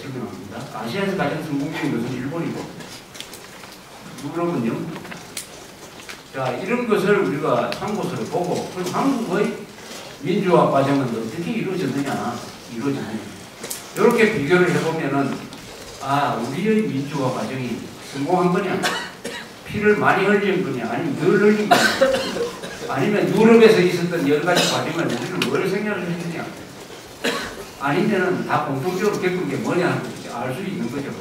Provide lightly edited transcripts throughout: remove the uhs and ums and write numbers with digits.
설명합니다. 아시아에서 가장 성공적인 것은 일본이고 유럽은 영국. 자, 이런 것을 우리가 참고서를 보고 그럼 한국의 민주화 과정은 어떻게 이루어졌느냐. 이렇게 비교를 해보면은 우리의 민주화 과정이 성공한 거냐, 피를 많이 흘린 거냐, 아니면 덜 흘린 거냐, 아니면 유럽에서 있었던 여러 가지 과정을 우리는 뭘 생각을 했느냐, 아니면은 다 공통적으로 겪은 게 뭐냐 하는 것을 알 수 있는 거죠.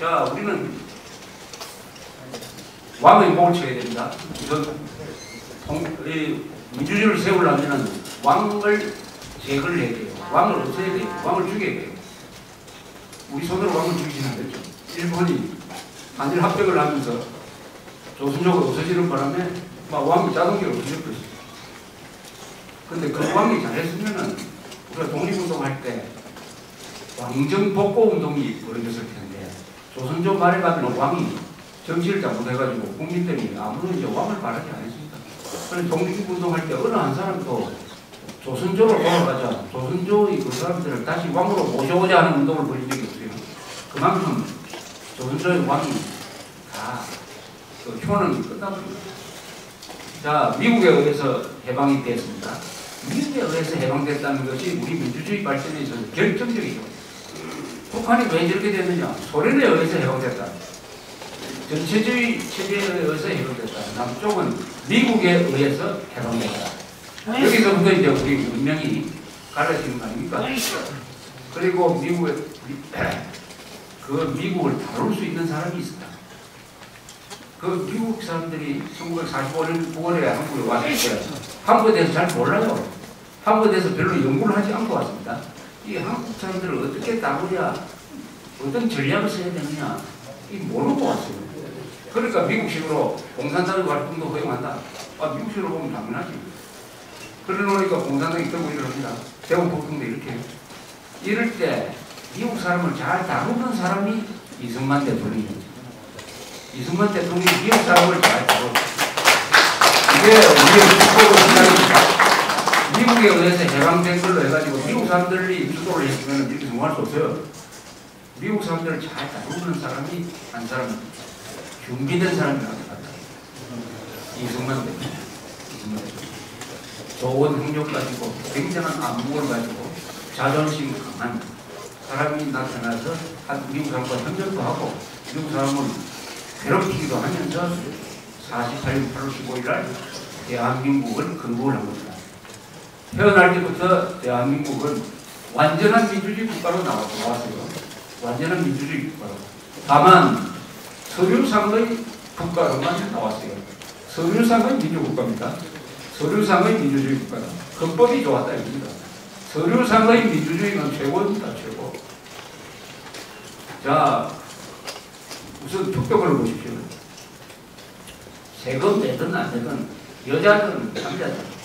자, 우리는 왕의 목을 쳐야 됩니다. 우선 민주주의를 세우려면 왕을 제거를 해야 돼요. 왕을 없애야 돼요. 왕을 죽여야 돼요. 우리 손으로 왕을 죽이지는 않겠죠. 일본이 한일 합병을 하면서 조선조가 없어지는 바람에 막 왕이 자동적으로 없어졌거든요. 근데 그 왕이 잘했으면은 우리가 독립운동할 때 왕정복고운동이 벌어졌을 텐데 조선조 말에 가면 왕이 정치를 잘못해가지고 국민들이 아무런 이제 왕을 바라지 않았습니다. 그래서 독립운동할 때 어느 한 사람도 조선조로 돌아가자, 조선조의 그 사람들을 다시 왕으로 모셔오자 하는 운동을 벌인 적이 없어요. 그만큼 조선조의 왕이 다 그 효능이 끝나버립니다. 자, 미국에 의해서 해방이 됐습니다. 미국에 의해서 해방됐다는 것이 우리 민주주의 발전에 있어서 결정적이죠. 북한이 왜 저렇게 됐느냐? 소련에 의해서 해방됐다. 전체주의 체제에 의해서 해방됐다. 남쪽은 미국에 의해서 해방됐다. 여기서부터 이제 우리 문명이 갈라지는 거 아닙니까? 그리고 미국을 다룰 수 있는 사람이 있었다. 그 미국 사람들이 1945년 9월에 한국에 왔을 때 한국에 대해서 잘 몰라요. 한국에 대해서 별로 연구를 하지 않고 왔습니다. 이 한국 사람들을 어떻게 다루랴, 어떤 전략을 써야 되느냐, 이 모르고 왔어요. 그러니까 미국식으로 공산당의 활동도 허용한다. 미국식으로 보면 당연하지. 그러니까 공산당이 뜨고 일어납니다. 대원폭동도 이렇게 해요. 이럴 때 미국 사람을 잘 다루는 사람이 이승만 대통령이죠. 이승만 대통령이 미국 사람을 잘 다루고 이게 우리의 축복을 한다니까. 미국에 의해서 해방된 걸로 해가지고 미국 사람들이 주도를 했으면 이렇게 성공할 수 없어요. 미국 사람들을 잘 다루는 사람이 한 사람, 준비된 사람이 나타났다. 이승만 대통령. 좋은 능력 가지고 굉장한 안목을 가지고 자존심 강한 사람이 나타나서 미국 사람과 협력도 하고 미국 사람은 괴롭히기도 하면서 48년 8월 15일 날 대한민국을 건국을 한 겁니다. 태어날 때부터 대한민국은 완전한 민주주의 국가로 나왔어요. 완전한 민주주의 국가로. 다만 서류상의 국가로만 나왔어요. 서류상의 민주국가입니다. 서류상의 민주주의 국가다. 헌법이 좋았다 이겁니다. 서류상의 민주주의는 최고입니다. 최고. 자, 우선 투표권을 보십시오. 세금 내든 안 내든 여자든 남자든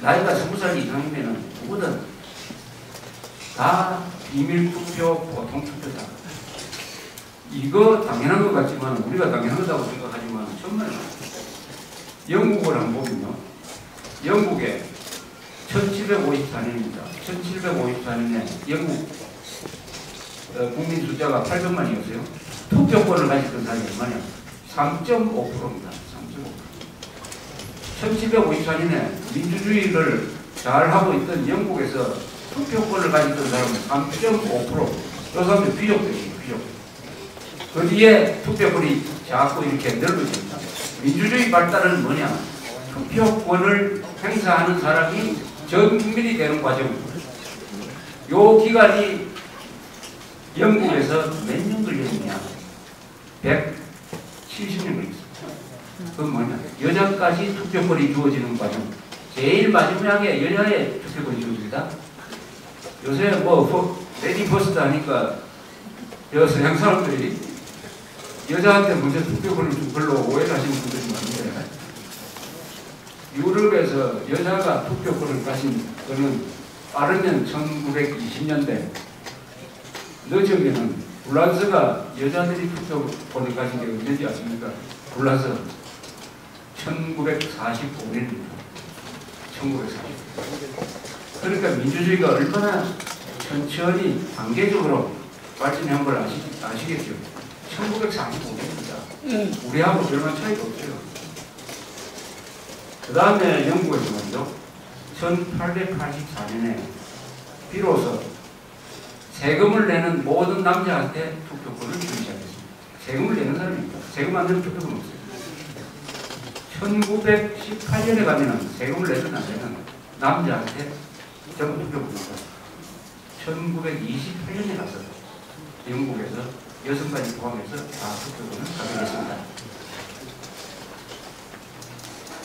나이가 20살 이상이면 누구든 다 비밀투표, 보통투표다. 이거 당연한 것 같지만 우리가 당연하다고 생각하지만 정말 영국을 한번 보면요. 영국에 1754년입니다. 1754년에 영국 국민 숫자가 800만이었어요. 투표권을 가졌던 사람이 얼마냐? 3.5%입니다. 3.5%. 1754년에 민주주의를 잘 하고 있던 영국에서 투표권을 가졌던 사람은 3.5%. 저 사람들 귀족들이에요. 귀족. 그 뒤에 투표권이 자꾸 이렇게 넓어집니다. 민주주의 발달은 뭐냐? 투표권을 행사하는 사람이 전 국민이 되는 과정입니다. 요 기간이 영국에서 몇 년 걸렸느냐? 170년 걸렸습니다. 그건 뭐냐? 여자까지 투표권이 주어지는 과정. 제일 마지막에 여자의 투표권이 주어집니다. 요새 레디 퍼스트 하니까 서양 사람들이 여자한테 먼저 투표권을 좀 별로 오해를 하시는 분들이 많은데 유럽에서 여자가 투표권을 가진 거는 빠르면 1920년대 늦으면 불란서가 여자들이 투표권을 가진 게 언제인지 아십니까? 불란서 1945년입니다. 1945년. 그러니까 민주주의가 얼마나 천천히 단계적으로 발전한 걸 아시겠죠? 1945년입니다. 우리하고 별반 차이가 없어요. 그 다음에 영국에서 먼저 1884년에 비로소 세금을 내는 모든 남자한테 투표권을 주기 시작했습니다. 세금을 내는 사람입니다. 세금 안 내는 투표권 없어요. 1918년에 가면은 세금을 내든 안 내든 남자한테 전부 투표권입니다. 1928년에 가서 영국에서 여성까지 포함해서 다 투표권을 갖게 됐습니다.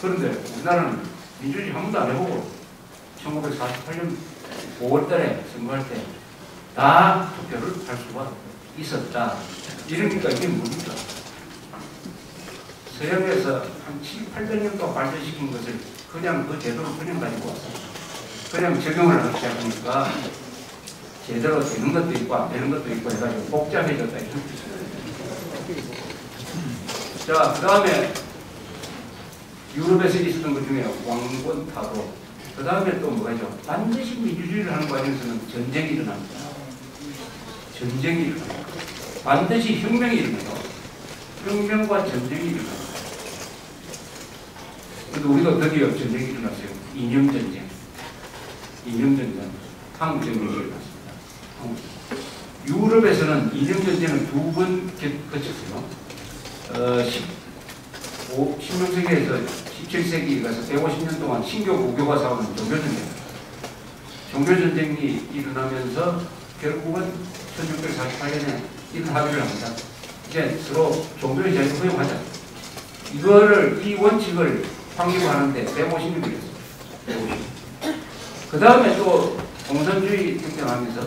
그런데 우리나라는 민주주의 한 번도 안 해보고 1948년 5월달에 선거할 때 다 투표를 할 수가 있었다. 이러니까 이게 뭡니까? 서양에서 한 700~800년 동안 발전시킨 것을 그냥 그 제도를 그냥 가지고 왔어요. 그냥 적용을 하기 시작하니까 제대로 되는 것도 있고 안 되는 것도 있고 해가지고 복잡해졌다. 자, 그 다음에 유럽에서 있었던 것 중에 왕권 타도, 그 다음에 또 뭐가 있죠? 반드시 민주주의를 하는 과정에서는 전쟁이 일어납니다. 전쟁이 일어나요. 반드시 혁명이 일어나요. 혁명과 전쟁이 일어나요. 그래도 우리가 드디어 전쟁이 일어났어요. 이념전쟁. 이념전쟁. 한국전쟁이 일어났습니다. 유럽에서는 이념전쟁을 2번 거쳤어요. 16세기에서 17세기 가서 150년 동안 신교 고교가 싸우는 종교전쟁. 종교전쟁이 일어나면서 결국은 1648년에 이런 합의를 합니다. 이제 서로 종교의 자유를 허용하자. 이 원칙을 확립하는데 150년이 걸렸어요. 150년. 그 다음에 또 공산주의 등장하면서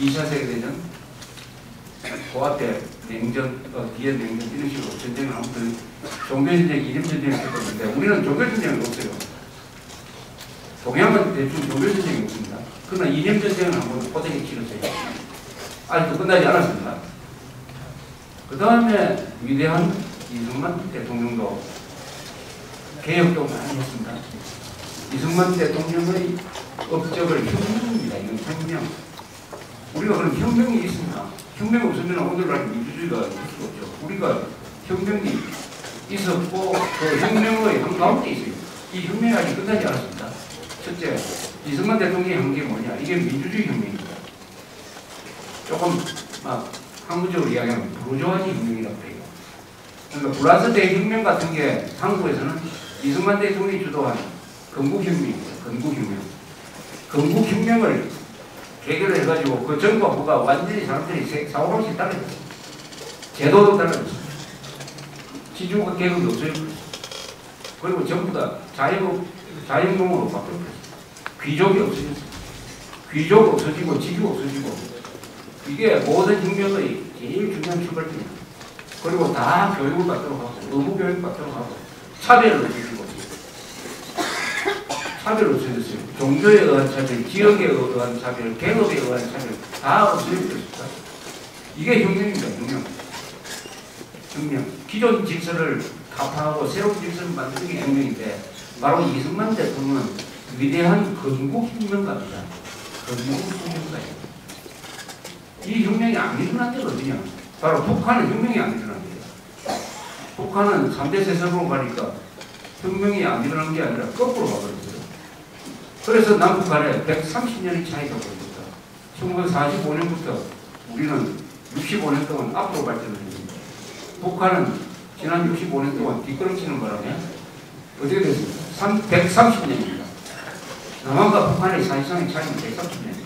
2차 세계대전, 그 앞에 냉전, 뒤에 냉전 이런 식으로 전쟁을 아무튼 종교전쟁, 이념전쟁을 했었는데 우리는 종교전쟁은 없어요. 동양은 대충 종교전쟁이 없습니다. 그러나 이념전쟁은 한번 호되게 치렀어요. 아직도 끝나지 않았습니다. 그 다음에 위대한 이승만 대통령도 개혁도 많이 했습니다. 이승만 대통령의 업적을 혁명입니다. 이건 혁명. 우리가 그런 혁명이 있습니다. 혁명이 없으면 오늘날 민주주의가 있을 수 없죠. 우리가 혁명이 있었고 그 혁명의 한가운데 있어요. 이 혁명이 아직 끝나지 않았습니다. 첫째, 이승만 대통령이 한 게 뭐냐? 이게 민주주의 혁명입니다. 조금 막 학문적으로 이야기하면 부르주아지 혁명이라고 해요. 그러니까 프랑스 대혁명 같은 게 한국에서는 이승만 대통령이 주도한 건국혁명입니다. 건국혁명. 건국혁명을 계기로 해가지고 그 정부가 완전히 사람들이 사고방식이 달라졌어요. 제도도 달라졌어요. 지주국 계급이 없어졌어요. 그리고 전부 다 자연공으로 바뀌었어요. 귀족이 없어졌어요. 귀족 없어지고 지주 없어지고 이게 모든 혁명의 제일 중요한 출발점입니다. 그리고 다 교육을 받도록 하고 의무교육 받도록 하고 차별을 없애주고 차별을 없애줬어요. 종교에 의한 차별, 지역에 의한 차별, 계급에 의한 차별 다 없애줬습니다. 이게 혁명입니다. 혁명. 기존 질서를 타파하고 새로운 질서를 만드는 게 혁명인데 바로 이승만 대통령은 위대한 건국혁명가입니다. 건국혁명가예요. 이 혁명이 안 일어난 데가 어디냐? 바로 북한은 혁명이 안 일어난 데예요. 북한은 3대 세습으로 가니까 혁명이 안 일어난 게 아니라 거꾸로 가버렸어요. 그래서 남북 간에 130년의 차이가 벌어졌다. 1945년부터 우리는 65년 동안 앞으로 발전을 했습니다. 북한은 지난 65년 동안 뒷걸음치는 바람에 어떻게 됐습니까? 130년입니다. 남한과 북한의 사실상의 차이는 130년입니다.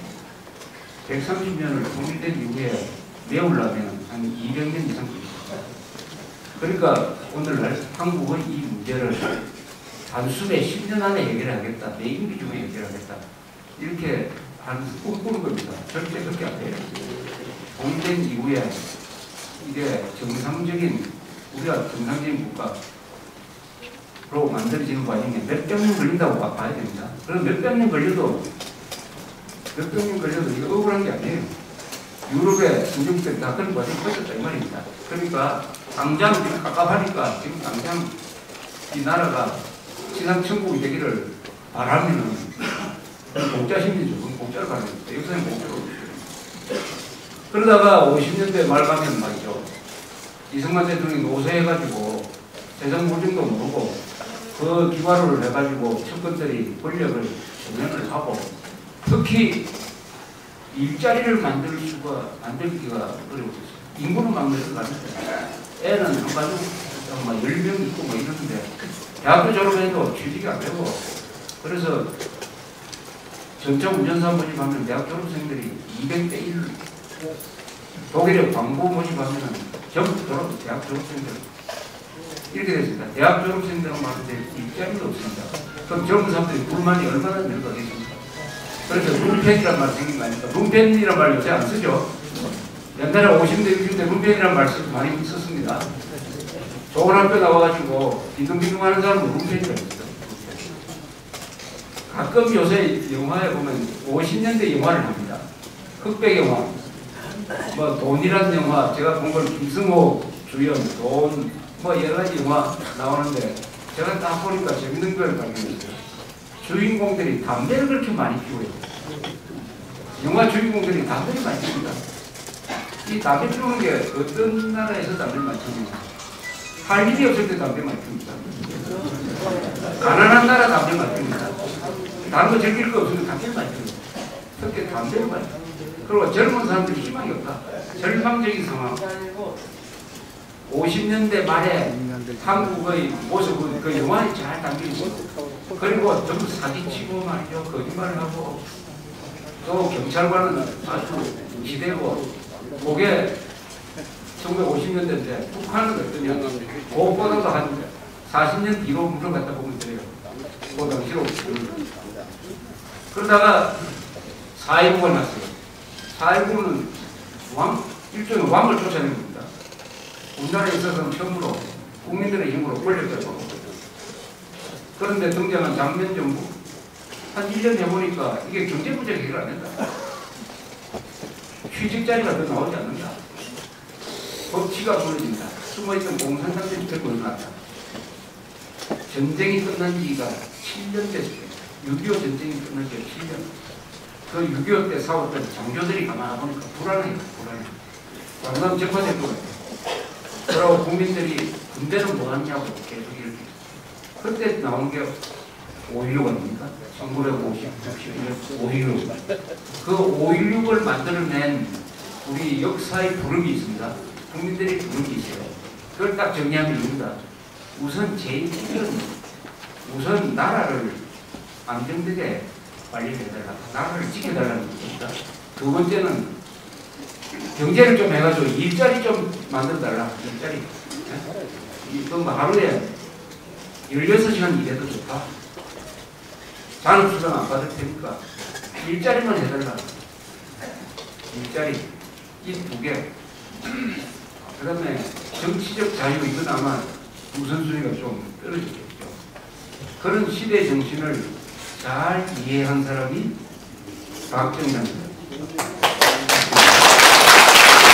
130년을 통일된 이후에 메우려면 한 200년 이상 걸립니다. 그러니까 오늘날 한국은 이 문제를 단숨에 10년 안에 해결하겠다, 내임기 중에 해결하겠다 이렇게 꿈꾸는 겁니다. 절대 그렇게 안 돼요. 통일된 이후에 이게 정상적인 우리가 정상적인 국가로 만들어지는 과정에 몇백 년 걸린다고 봐야 됩니다. 그럼 몇백 년 걸려도 이거 억울한 게 아니에요. 유럽의 선진국들이 다 그런 과정이 거쳤다 이 말입니다. 그러니까 당장 지금 깝깝하니까 지금 당장 이 나라가 지상천국이 되기를 바라면은 공짜 심리죠. 그건 공짜로 가는 겁니다. 역사는 공짜로. 그러다가 50년대 말 가면 말이죠. 이승만 대통령이 노쇠해가지고 재정 물증도 모르고 그 기관을 해가지고 측근들이 권력을 전현을 하고 특히 일자리를 만들기가 어려웠어요. 인구는 막 늘어가는데 애는 한 가족 막 10명 있고 뭐 이러는데 대학교 졸업해도 취직이 안 되고 그래서 전체 운전사 모집하면 대학 졸업생들이 200대 1 독일의 광고 모집하면 전부 대학 졸업생들 이렇게 됐습니다. 대학 졸업생들은 많은데 일자리가 없습니다. 그럼 젊은 사람들이 불만이 얼마나 늘어가겠습니까? 그래서 룸펜이란 말 생긴 거 아닙니까? 룸펜이란 말 요새 안 쓰죠? 옛날에 50대, 60대 룸펜이란 말 많이 썼습니다. 좋은 학교 나와가지고 비등비등 하는 사람은 룸펜이라고 했어요. 가끔 요새 영화에 보면 50년대 영화를 합니다. 흑백 영화. 뭐 돈이라는 영화, 제가 본 걸 김승호 주연, 돈, 뭐 여러 가지 영화 나오는데 제가 딱 보니까 재밌는 걸 발견했어요. 주인공들이 담배를 그렇게 많이 피워요. 영화 주인공들이 담배를 많이 피웁니다. 이 담배 피우는 게 어떤 나라에서 담배를 많이 피웁니까? 할 일이 없을 때 담배 많이 피웁니다. 가난한 나라 담배 많이 피웁니다. 다른 거 즐길 거 없으면 담배를 많이 피웁니다. 특히 담배를 많이 피웁니다. 그리고 젊은 사람들이 희망이 없다. 절망적인 상황. 50년대 말에 한국의 모습은 그 영화에 잘 담기고 그리고 전부 사기치고 말이죠. 거짓말을 하고 또 경찰관은 아주 기대고 그게 1950년대인데 북한은 어떠냐. 그것보다도 한 40년 뒤로 물어갔다 보면 돼요. 그 당시로. 그러다가 4.19가 났어요. 4.19는 일종의 왕을 쫓아낸 겁니다. 우리나라에 있어서는 처음으로 국민들의 힘으로 권력을 잡고 그런데 등장한 장면 정부 한 1년 해보니까 이게 경제 문제 해결 안 된다. 취직 자리가 더 나오지 않는다. 법치가 무너진다. 숨어있던 공산당들이 들고 일어났다. 전쟁이 끝난 지가 7년 됐어요. 6.25 전쟁이 끝난 지가 7년. 그 6.25 때 싸웠던 장교들이 가만히 보니까 불안해요. 장남 재판될 것 같아요. 그러고 국민들이 군대는 뭐 하냐고 계속 이렇게. 그때 나온 게 5.16 아닙니까? 1950, 5.16. 그 5.16을 만들어낸 우리 역사의 부름이 있습니다. 국민들의 부름이 있어요. 그걸 딱 정리하면 됩니다. 우선 제1은 우선 나라를 안정되게 관리해달라. 나라를 지켜달라는 겁니다. 두 번째는 경제를 좀 해가지고 일자리 좀 만들어달라. 일자리. 이건 하루에 16시간 일해도 좋다. 잔업수당 안 받을 테니까 일자리만 해달라. 일자리. 이 두 개. 그 다음에 정치적 자유. 이건 아마 우선순위가 좀 떨어지겠죠. 그런 시대 정신을 잘 이해한 사람이 박정희입니다.